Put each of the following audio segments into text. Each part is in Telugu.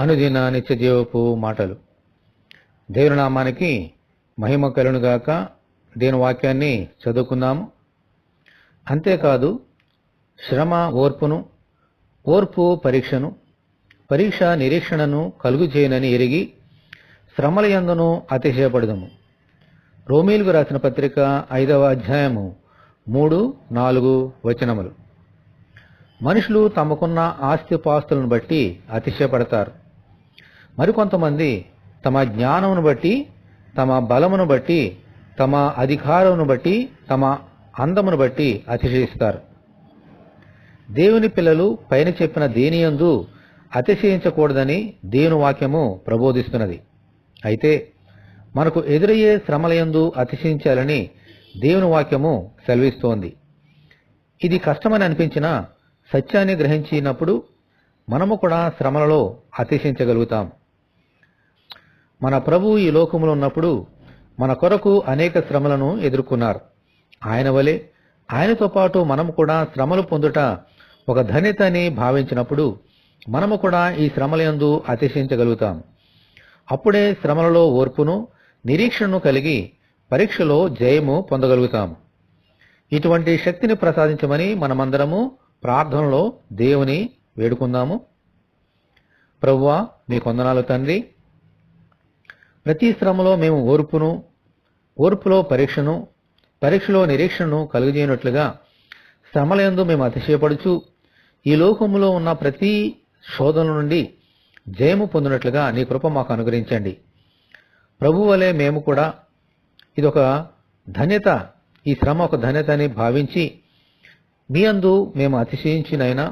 అనుదిన నిత్య జీవపు మాటలు. దేవుని నామానికి మహిమ కలుగునుగాక. దేవుని వాక్యాన్ని చదువుకుందాము. అంతేకాదు శ్రమ ఓర్పును, ఓర్పు పరీక్షను, పరీక్ష నిరీక్షణను కలుగు చేయనని ఎరిగి శ్రమల యందును అతిశయపడదము. రోమీయులకు రాసిన పత్రిక 5వ అధ్యాయము 3-4 వచనములు. మనుషులు తమకున్న ఆస్తిపాస్తులను బట్టి అతిశయపడతారు. మరికొంతమంది తమ జ్ఞానమును బట్టి, తమ బలమును బట్టి, తమ అధికారమును బట్టి, తమ అందమును బట్టి అతిశయిస్తారు. దేవుని పిల్లలు పైన చెప్పిన దేనియందు అతిశయించకూడదని దేవుని వాక్యము ప్రబోధిస్తున్నది. అయితే మనకు ఎదురయ్యే శ్రమలయందు అతిశయించాలని దేవుని వాక్యము సెలవిస్తోంది. ఇది కష్టమని అనిపించినా సత్యాన్ని గ్రహించినప్పుడు మనము కూడా శ్రమలలో అతిశయించగలుగుతాం. మన ప్రభువు ఈ లోకములో ఉన్నప్పుడు మన కొరకు అనేక శ్రమలను ఎదుర్కొన్నారు. ఆయన వలె ఆయనతో పాటు మనము కూడా శ్రమలు పొందుట ఒక ధన్యత అని భావించినప్పుడు మనము కూడా ఈ శ్రమలయందు అతిశయించగలుగుతాం. అప్పుడే శ్రమలలో ఓర్పును, నిరీక్షణను కలిగి పరీక్షలో జయము పొందగలుగుతాము. ఇటువంటి శక్తిని ప్రసాదించమని మనమందరము ప్రార్థనలో దేవుని వేడుకుందాము. ప్రభువా, మీ వందనాలు తండ్రి. ప్రతి శ్రమలో మేము ఓర్పును, ఓర్పులో పరీక్షను, పరీక్షలో నిరీక్షణను కలుగజేయనట్లుగా శ్రమలందు మేము అతిశయపడుచు ఈ లోకములో ఉన్న ప్రతి శోధన నుండి జయము పొందినట్లుగా నీ కృప మాకు అనుగ్రహించండి. ప్రభు వలె మేము కూడా ఇదొక ధన్యత, ఈ శ్రమ ఒక ధన్యత అని భావించి మీ అందు మేము అతిశయించినైనా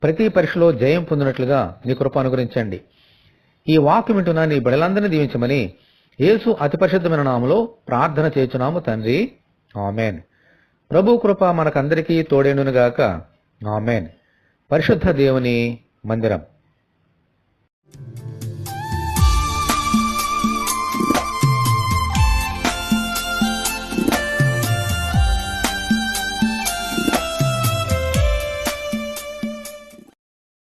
ప్రతి పరీక్షలో జయం పొందినట్లుగా నీ కృప అనుగ్రహించండి. ఈ వాక్యం వింటున్న నీ బిడ్డలందరినీ దీవించమని యేసు అతి పరిశుద్ధమైన నామములో ప్రార్థన చేయుచున్నాము తండ్రి. ఆమెన్. ప్రభు కృప మనకందరికీ తోడేండునుగాక. ఆమెన్. పరిశుద్ధ దేవుని మందిరం.